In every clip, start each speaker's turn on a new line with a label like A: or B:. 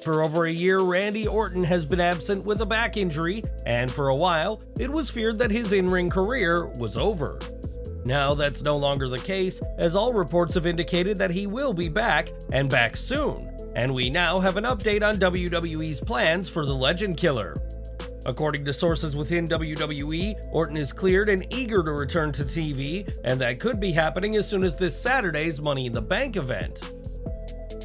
A: For over a year, Randy Orton has been absent with a back injury, and for a while, it was feared that his in-ring career was over. Now that's no longer the case, as all reports have indicated that he will be back, and back soon, and we now have an update on WWE's plans for the Legend Killer. According to sources within WWE, Orton is cleared and eager to return to TV, and that could be happening as soon as this Saturday's Money in the Bank event.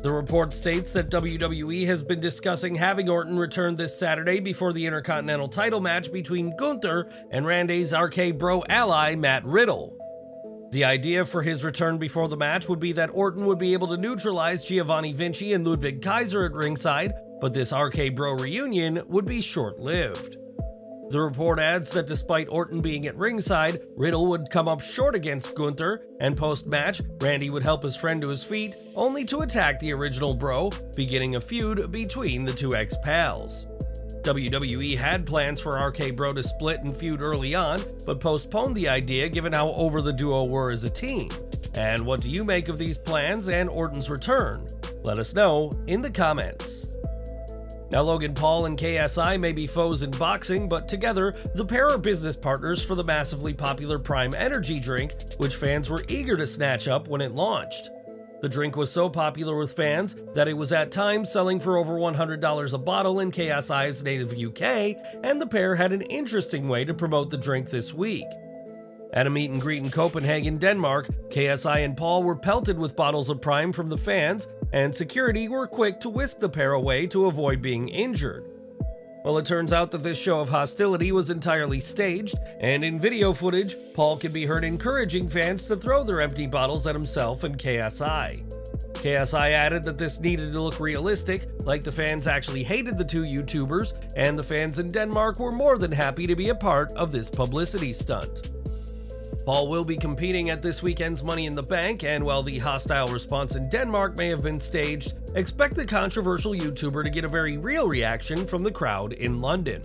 A: The report states that WWE has been discussing having Orton return this Saturday before the Intercontinental title match between Gunther and Randy's RK Bro ally Matt Riddle. The idea for his return before the match would be that Orton would be able to neutralize Giovanni Vinci and Ludwig Kaiser at ringside, but this RK Bro reunion would be short-lived. The report adds that despite Orton being at ringside, Riddle would come up short against Gunther, and post-match, Randy would help his friend to his feet, only to attack the original Bro, beginning a feud between the two ex-pals. WWE had plans for RK Bro to split and feud early on, but postponed the idea given how over the duo were as a team. And what do you make of these plans and Orton's return? Let us know in the comments. Now, Logan Paul and KSI may be foes in boxing, but together, the pair are business partners for the massively popular Prime Energy drink, which fans were eager to snatch up when it launched. The drink was so popular with fans that it was at times selling for over $100 a bottle in KSI's native UK, and the pair had an interesting way to promote the drink this week. At a meet and greet in Copenhagen, Denmark, KSI and Paul were pelted with bottles of Prime from the fans, and security were quick to whisk the pair away to avoid being injured. Well, it turns out that this show of hostility was entirely staged, and in video footage, Paul can be heard encouraging fans to throw their empty bottles at himself and KSI. KSI added that this needed to look realistic, like the fans actually hated the two YouTubers, and the fans in Denmark were more than happy to be a part of this publicity stunt. Paul will be competing at this weekend's Money in the Bank, and while the hostile response in Denmark may have been staged, expect the controversial YouTuber to get a very real reaction from the crowd in London.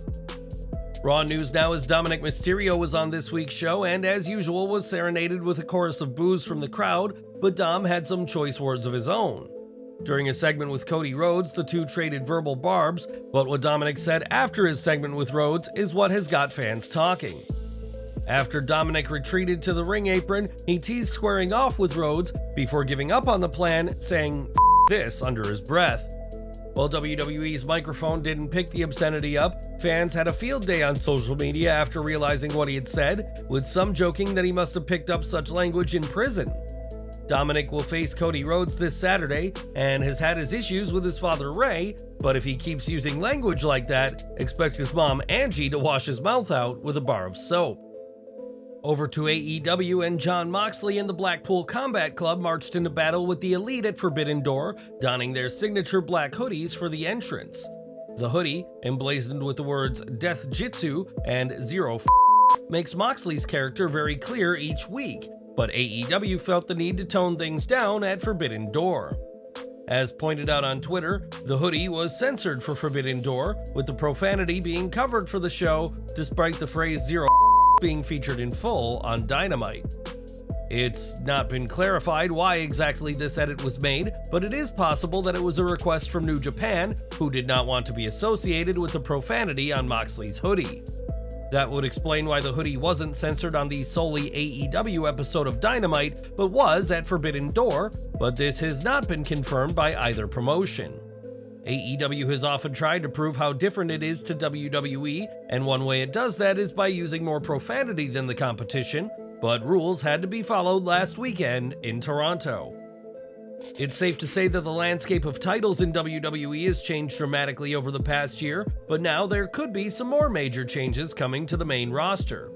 A: Raw news now is Dominik Mysterio was on this week's show and, as usual, was serenaded with a chorus of boos from the crowd, but Dom had some choice words of his own. During a segment with Cody Rhodes, the two traded verbal barbs, but what Dominik said after his segment with Rhodes is what has got fans talking. After Dominik retreated to the ring apron, he teased squaring off with Rhodes before giving up on the plan, saying "F this" under his breath. While WWE's microphone didn't pick the obscenity up, fans had a field day on social media after realizing what he had said, with some joking that he must have picked up such language in prison. Dominik will face Cody Rhodes this Saturday and has had his issues with his father Ray, but if he keeps using language like that, expect his mom Angie to wash his mouth out with a bar of soap. Over to AEW, and Jon Moxley and the Blackpool Combat Club marched into battle with the Elite at Forbidden Door, donning their signature black hoodies for the entrance. The hoodie, emblazoned with the words Death Jitsu and Zero F***, makes Moxley's character very clear each week, but AEW felt the need to tone things down at Forbidden Door. As pointed out on Twitter, the hoodie was censored for Forbidden Door, with the profanity being covered for the show, despite the phrase Zero F*** being featured in full on Dynamite. It's not been clarified why exactly this edit was made, but it is possible that it was a request from New Japan, who did not want to be associated with the profanity on Moxley's hoodie. That would explain why the hoodie wasn't censored on the solely AEW episode of Dynamite, but was at Forbidden Door, but this has not been confirmed by either promotion. AEW has often tried to prove how different it is to WWE, and one way it does that is by using more profanity than the competition, but rules had to be followed last weekend in Toronto. It's safe to say that the landscape of titles in WWE has changed dramatically over the past year, but now there could be some more major changes coming to the main roster.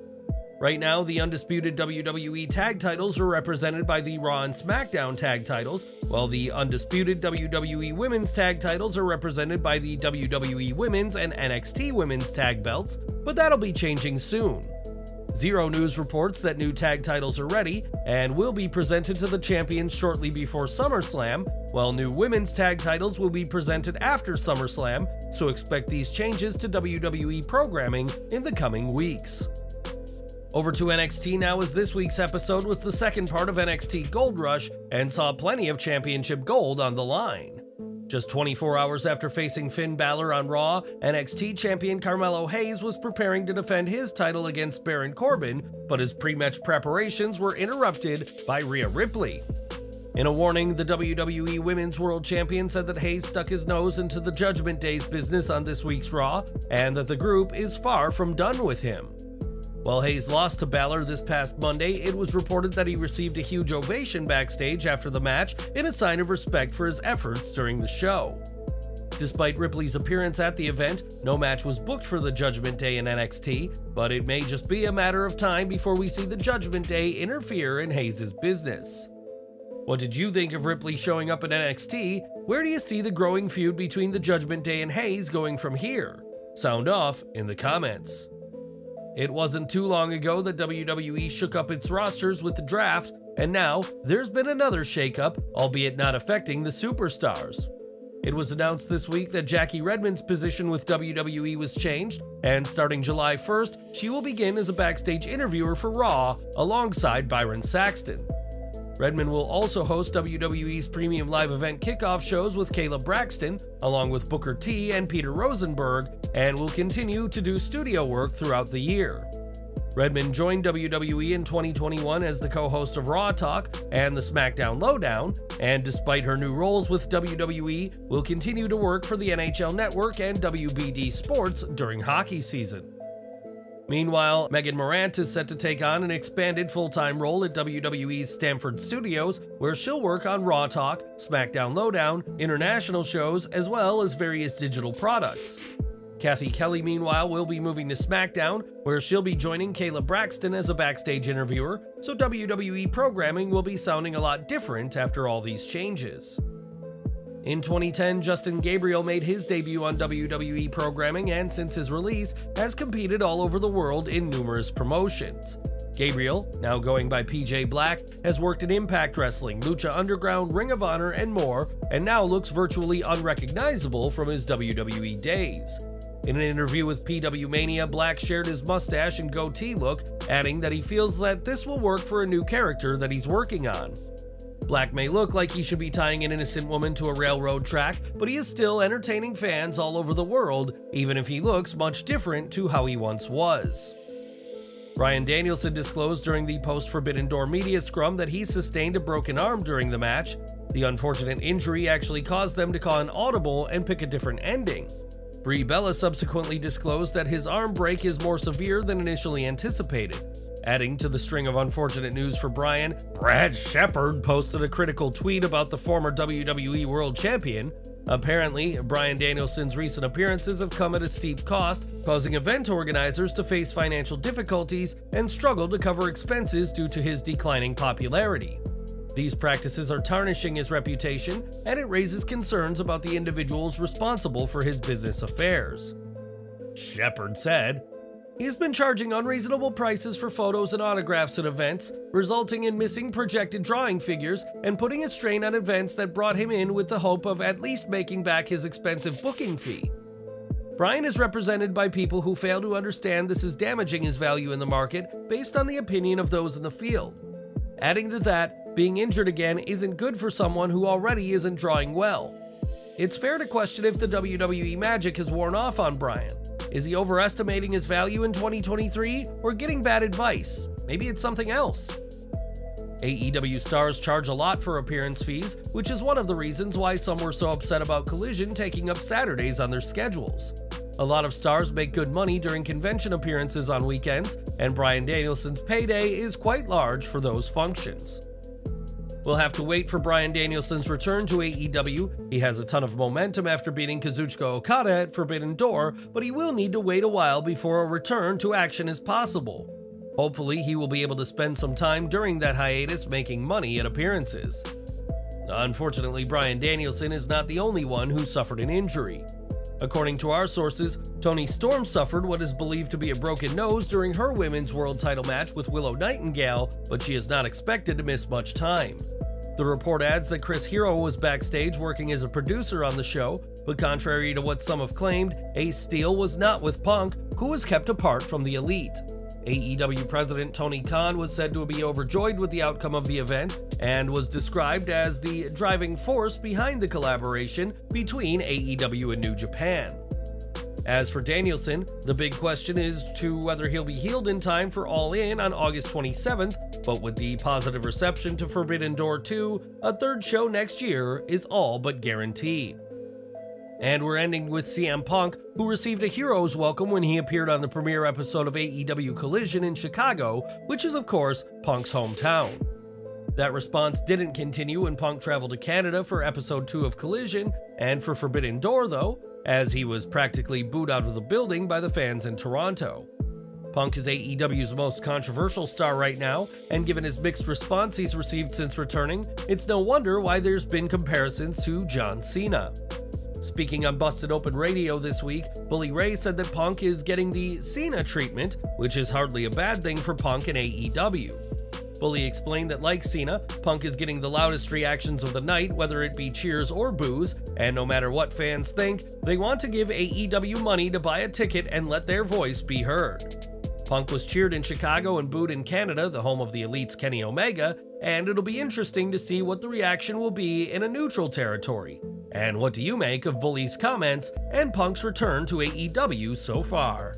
A: Right now, the undisputed WWE tag titles are represented by the Raw and SmackDown tag titles, while the undisputed WWE women's tag titles are represented by the WWE women's and NXT women's tag belts, but that'll be changing soon. Zero News reports that new tag titles are ready and will be presented to the champions shortly before SummerSlam, while new women's tag titles will be presented after SummerSlam, so expect these changes to WWE programming in the coming weeks. Over to NXT now, as this week's episode was the second part of NXT Gold Rush and saw plenty of championship gold on the line. Just 24 hours after facing Finn Balor on Raw, NXT champion Carmelo Hayes was preparing to defend his title against Baron Corbin, but his pre-match preparations were interrupted by Rhea Ripley. In a warning, the WWE Women's World Champion said that Hayes stuck his nose into the Judgment Day's business on this week's Raw, and that the group is far from done with him. While Hayes lost to Balor this past Monday, it was reported that he received a huge ovation backstage after the match in a sign of respect for his efforts during the show. Despite Ripley's appearance at the event, no match was booked for the Judgment Day in NXT, but it may just be a matter of time before we see the Judgment Day interfere in Hayes' business. What did you think of Ripley showing up in NXT? Where do you see the growing feud between the Judgment Day and Hayes going from here? Sound off in the comments. It wasn't too long ago that WWE shook up its rosters with the draft, and now there's been another shakeup, albeit not affecting the superstars. It was announced this week that Jackie Redmond's position with WWE was changed, and starting July 1st, she will begin as a backstage interviewer for Raw alongside Byron Saxton. Redmond will also host WWE's premium live event kickoff shows with Kayla Braxton, along with Booker T and Peter Rosenberg, and will continue to do studio work throughout the year. Redmond joined WWE in 2021 as the co-host of Raw Talk and the SmackDown Lowdown, and despite her new roles with WWE, will continue to work for the NHL Network and WBD Sports during hockey season. Meanwhile, Megan Morant is set to take on an expanded full-time role at WWE's Stamford Studios, where she'll work on Raw Talk, SmackDown Lowdown, international shows, as well as various digital products. Kathy Kelly, meanwhile, will be moving to SmackDown, where she'll be joining Kayla Braxton as a backstage interviewer, so WWE programming will be sounding a lot different after all these changes. In 2010, Justin Gabriel made his debut on WWE programming and since his release has competed all over the world in numerous promotions. Gabriel, now going by PJ Black, has worked in Impact Wrestling, Lucha Underground, Ring of Honor, and more, and now looks virtually unrecognizable from his WWE days. In an interview with PW Mania, Black shared his mustache and goatee look, adding that he feels that this will work for a new character that he's working on. Black may look like he should be tying an innocent woman to a railroad track, but he is still entertaining fans all over the world, even if he looks much different to how he once was. Bryan Danielson disclosed during the post-Forbidden Door media scrum that he sustained a broken arm during the match. The unfortunate injury actually caused them to call an audible and pick a different ending. Brie Bella subsequently disclosed that his arm break is more severe than initially anticipated. Adding to the string of unfortunate news for Bryan, Brad Shepard posted a critical tweet about the former WWE World Champion. Apparently, Bryan Danielson's recent appearances have come at a steep cost, causing event organizers to face financial difficulties and struggle to cover expenses due to his declining popularity. These practices are tarnishing his reputation, and it raises concerns about the individuals responsible for his business affairs. Shepard said, "He has been charging unreasonable prices for photos and autographs at events, resulting in missing projected drawing figures and putting a strain on events that brought him in with the hope of at least making back his expensive booking fee. Bryan is represented by people who fail to understand this is damaging his value in the market based on the opinion of those in the field." Adding to that, being injured again isn't good for someone who already isn't drawing well. It's fair to question if the WWE magic has worn off on Bryan. Is he overestimating his value in 2023 or getting bad advice? Maybe it's something else. AEW stars charge a lot for appearance fees, which is one of the reasons why some were so upset about Collision taking up Saturdays on their schedules. A lot of stars make good money during convention appearances on weekends, and Bryan Danielson's payday is quite large for those functions. We'll have to wait for Bryan Danielson's return to AEW. He has a ton of momentum after beating Kazuchika Okada at Forbidden Door, but he will need to wait a while before a return to action is possible. Hopefully, he will be able to spend some time during that hiatus making money at appearances. Unfortunately, Bryan Danielson is not the only one who suffered an injury. According to our sources, Toni Storm suffered what is believed to be a broken nose during her Women's World title match with Willow Nightingale, but she is not expected to miss much time. The report adds that Chris Hero was backstage working as a producer on the show, but contrary to what some have claimed, Ace Steel was not with Punk, who was kept apart from the Elite. AEW president Tony Khan was said to be overjoyed with the outcome of the event and was described as the driving force behind the collaboration between AEW and New Japan. As for Danielson, the big question is to whether he'll be healed in time for All In on August 27th, but with the positive reception to Forbidden Door 2, a third show next year is all but guaranteed. And we're ending with CM Punk, who received a hero's welcome when he appeared on the premiere episode of AEW Collision in Chicago, which is of course Punk's hometown. That response didn't continue when Punk traveled to Canada for episode 2 of Collision, and for Forbidden Door though, as he was practically booed out of the building by the fans in Toronto. Punk is AEW's most controversial star right now, and given his mixed response he's received since returning, it's no wonder why there's been comparisons to John Cena. Speaking on Busted Open Radio this week, Bully Ray said that Punk is getting the Cena treatment, which is hardly a bad thing for Punk and AEW. Bully explained that like Cena, Punk is getting the loudest reactions of the night, whether it be cheers or boos, and no matter what fans think, they want to give AEW money to buy a ticket and let their voice be heard. Punk was cheered in Chicago and booed in Canada, the home of the Elite's Kenny Omega, and it'll be interesting to see what the reaction will be in a neutral territory. And what do you make of Bully's comments and Punk's return to AEW so far?